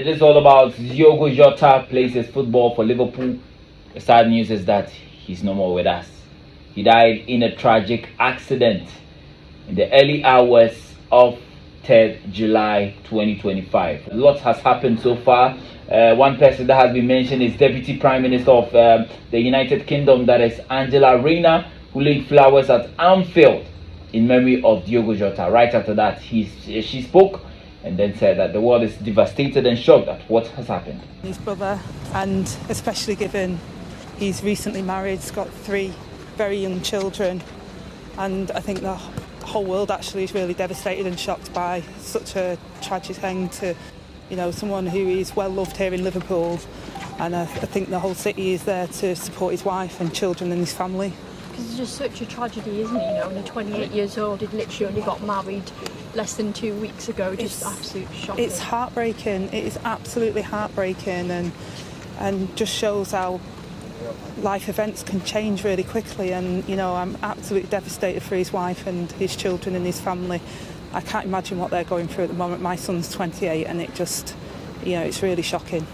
It is all about Diogo Jota plays his football for Liverpool. The sad news is that he's no more with us. He died in a tragic accident in the early hours of 3rd July 2025. A lot has happened so far. One person that has been mentioned is Deputy Prime Minister of the United Kingdom, that is Angela Rayner, who laid flowers at Anfield in memory of Diogo Jota. Right after that, she spoke and then said that the world is devastated and shocked at what has happened. His brother, and especially given he's recently married, he's got 3 very young children, and I think the whole world actually is really devastated and shocked by such a tragic end to, someone who is well loved here in Liverpool, and I think the whole city is there to support his wife and children and his family. Because it's just such a tragedy, isn't it? Only 28 years old, he'd literally only got married less than 2 weeks ago. Just absolute shocking. It's heartbreaking. It is absolutely heartbreaking, and just shows how life events can change really quickly. And I'm absolutely devastated for his wife and his children and his family. I can't imagine what they're going through at the moment. My son's 28, and it just, it's really shocking.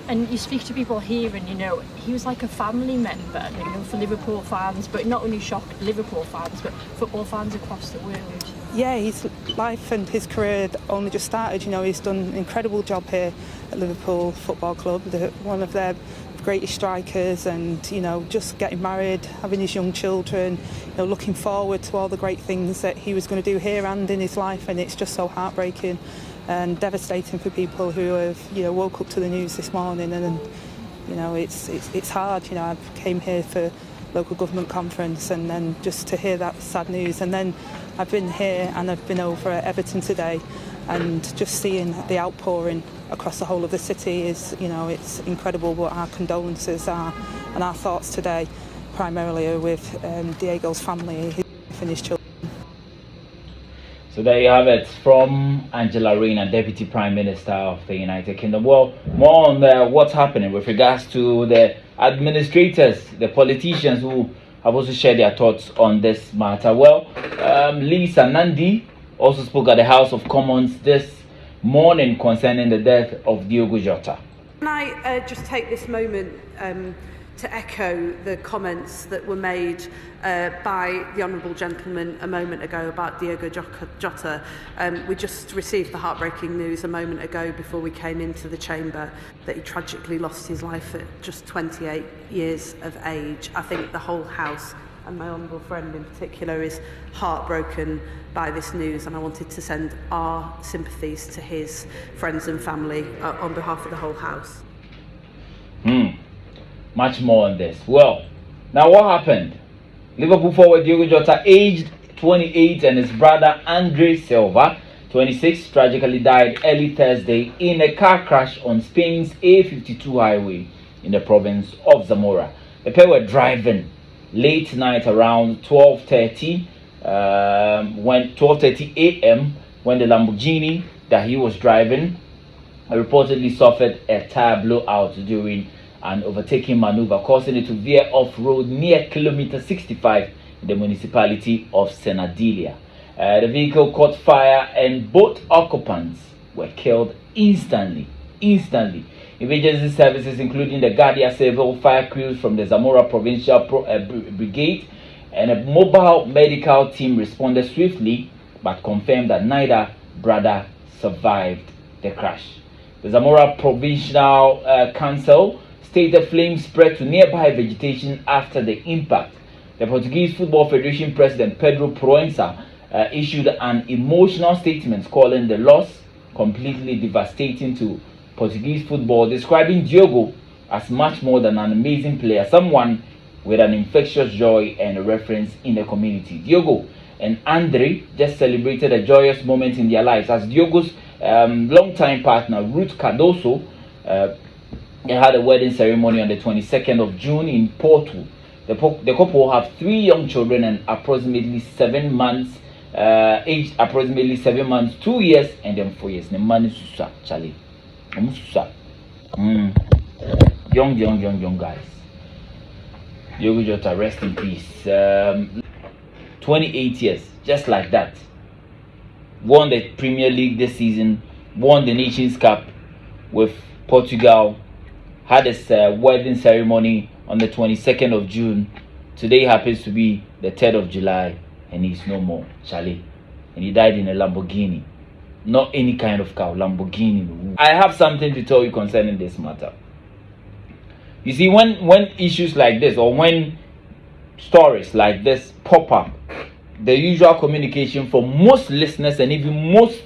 And you speak to people here, and he was like a family member, for Liverpool fans, but not only shocked Liverpool fans, but football fans across the world. Yeah, his life and his career had only just started. He's done an incredible job here at Liverpool Football Club, one of their greatest strikers, and just getting married, having his young children, looking forward to all the great things that he was going to do here and in his life. And it's just so heartbreaking and devastating for people who have woke up to the news this morning, and it's hard. I came here for local government conference, and then just to hear that sad news, and then I've been here and I've been over at Everton today, and just seeing the outpouring across the whole of the city is it's incredible. But our condolences are, and our thoughts today primarily are with Diego's family, his wife and his children. So there you have it from Angela Rayner, Deputy Prime Minister of the United Kingdom. Well, more on what's happening with regards to the administrators, the politicians who have also shared their thoughts on this matter. Well, Lisa Nandi also spoke at the House of Commons this morning concerning the death of Diogo Jota. Can I just take this moment to echo the comments that were made by the Honourable Gentleman a moment ago about Diogo Jota. We just received the heartbreaking news a moment ago before we came into the chamber that he tragically lost his life at just 28 years of age. I think the whole House, and my honourable friend in particular, is heartbroken by this news, and I wanted to send our sympathies to his friends and family on behalf of the whole House. Much more on this. Well, now what happened? Liverpool forward Diogo Jota, aged 28, and his brother Andre Silva, 26, tragically died early Thursday in a car crash on Spain's A52 highway in the province of Zamora. The pair were driving late night around 12:30 a.m. when the Lamborghini that he was driving reportedly suffered a tire blowout during an overtaking maneuver, causing it to veer off-road near kilometer 65 in the municipality of Senadilia. The vehicle caught fire and both occupants were killed instantly. Emergency services, including the Guardia Civil, fire crews from the Zamora Provincial Brigade, and a mobile medical team responded swiftly, but confirmed that neither brother survived the crash. The Zamora Provincial Council stated flames spread to nearby vegetation after the impact. The Portuguese Football Federation President Pedro Proença issued an emotional statement calling the loss completely devastating to Portuguese football, describing Diogo as much more than an amazing player, someone with an infectious joy and a reference in the community. Diogo and Andre just celebrated a joyous moment in their lives as Diogo's longtime partner Ruth Cardoso they had a wedding ceremony on the 22nd of June in Porto. The couple have 3 young children and approximately 7 months, aged approximately 7 months, 2 years, and then 4 years. Young guys. Diogo Jota, rest in peace. 28 years, just like that. Won the Premier League this season, won the Nations Cup, with Portugal. Had his wedding ceremony on the 22nd of June. Today happens to be the 3rd of July, and he's no more, Charlie. And he died in a Lamborghini. Not any kind of car, Lamborghini. I have something to tell you concerning this matter. You see, when issues like this, or when stories like this pop up, the usual communication from most listeners and even most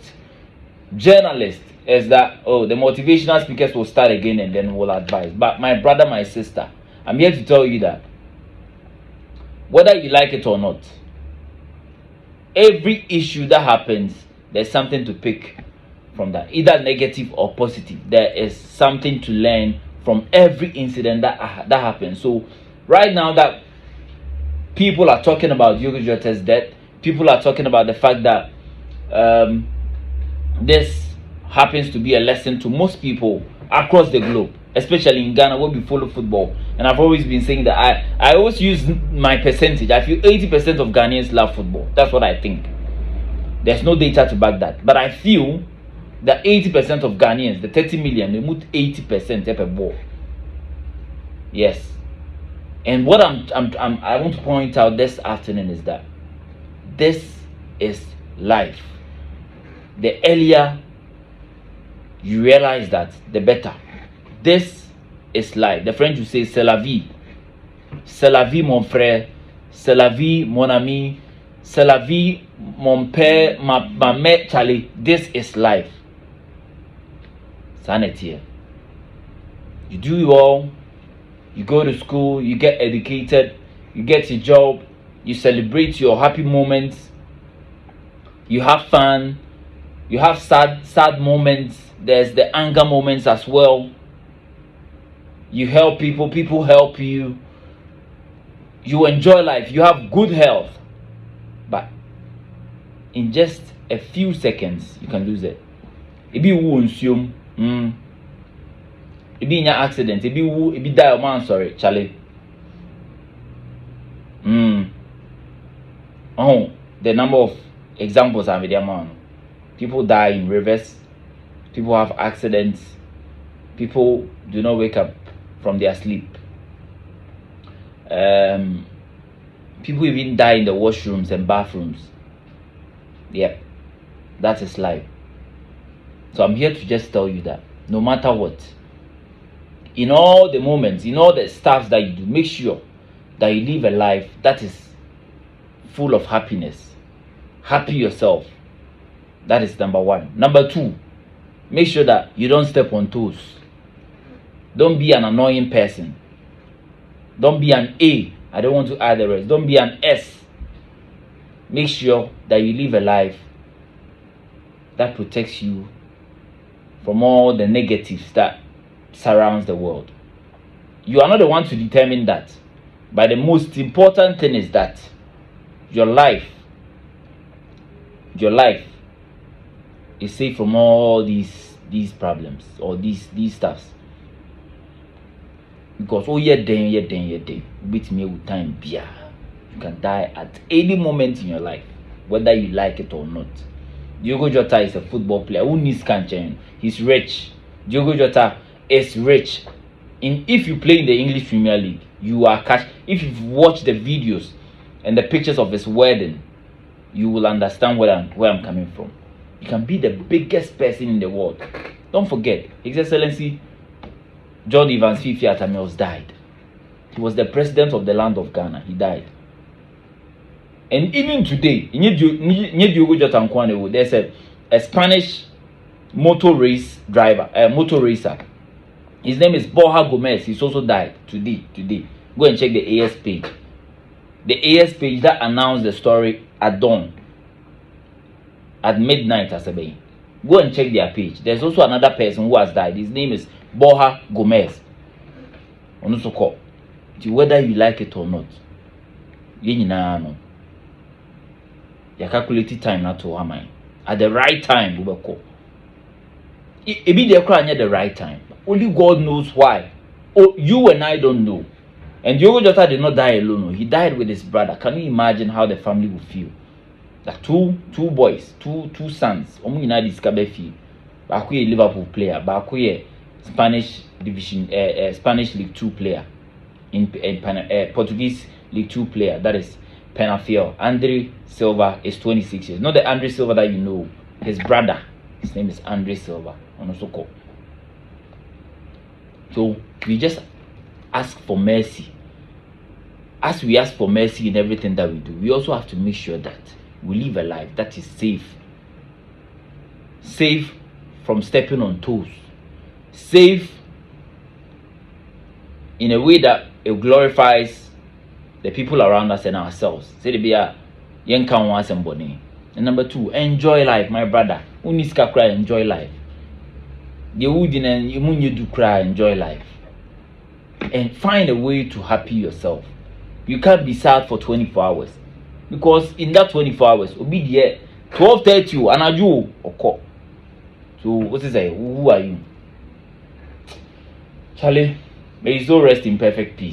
journalists is that, oh, the motivational speakers will start again and then will advise. But my brother, my sister, I'm here to tell you that whether you like it or not, every issue that happens, there's something to pick from that, either negative or positive. There is something to learn from every incident that happens. So right now that people are talking about Diogo Jota's death, people are talking about the fact that this happens to be a lesson to most people across the globe, especially in Ghana where we follow football. And I've always been saying that I always use my percentage. I feel 80% of Ghanaians love football. That's what I think. There's no data to back that, but I feel that 80% of Ghanaians, the 30 million, they put 80% per ball. Yes. And what I want to point out this afternoon is that this is life. The earlier you realize that, the better. This is life. The French will say, c'est la vie. C'est la vie, mon frère. C'est la vie, mon ami. C'est la vie, mon père, ma mère, Charlie. This is life. Sanity. You do well. You go to school. You get educated. You get a job. You celebrate your happy moments. You have fun. You have sad moments. There's the anger moments as well. You help people. People help you. You enjoy life. You have good health. But in just a few seconds, you can lose it. It be woundsum. It be in your accident. It be die. Man, sorry, Charlie. Oh, the number of examples are with their man. People die in rivers. People have accidents. People do not wake up from their sleep. People even die in the washrooms and bathrooms. Yep, that is life. So I'm here to just tell you that no matter what, in all the moments, in all the stuff that you do, make sure that you live a life that is full of happiness. Happy yourself. That is number one. Number two, make sure that you don't step on toes. Don't be an annoying person. Don't be an A. I don't want to add the rest. Don't be an S. Make sure that you live a life that protects you from all the negatives that surrounds the world. You are not the one to determine that. But the most important thing is that your life is safe from all these problems or these stuffs. Because with me with time, you can die at any moment in your life, whether you like it or not. Diogo Jota is a football player who needs cancer. He's rich. Diogo Jota is rich. If you play in the English Premier League, you are cash. If you've watched the videos and the pictures of his wedding, you will understand where I'm coming from. You can be the biggest person in the world. Don't forget, His Excellency John Evans Fifi Atamils died. He was the president of the land of Ghana. He died. And even today, there's a Spanish motor racer. His name is Borja Gomez. He's also died today. Go and check the AS page. The AS page that announced the story at dawn, at midnight, Asabe. Go and check their page. There's also another person who has died. His name is Borja Gomez. Whether you like it or not, you calculate time not to hammer. At the right time, we will call. It be the crying at the right time. Only God knows why. Oh, you and I don't know. And Diogo Jota did not die alone. He died with his brother. Can you imagine how the family would feel? Like two boys, two sons. Omu ina discover feel. Baku a Liverpool player. Baku Spanish Spanish League 2 player, in Portuguese League 2 player, that is Penafiel. Andre Silva is 26 years. Not the Andre Silva that you know, his brother. His name is Andre Silva. So we just ask for mercy. As we ask for mercy in everything that we do, we also have to make sure that we live a life that is safe. Safe from stepping on toes. Safe in a way that it glorifies the people around us and ourselves. Say the beer, young can want somebody. And number 2, enjoy life, my brother. Uniska cry, enjoy life. You wouldn't you do cry, enjoy life. And find a way to happy yourself. You can't be sad for 24 hours. Because in that 24 hours, will be there 12:30 and I do occur. So what is it? Who are you? Charlie, may you so rest in perfect peace.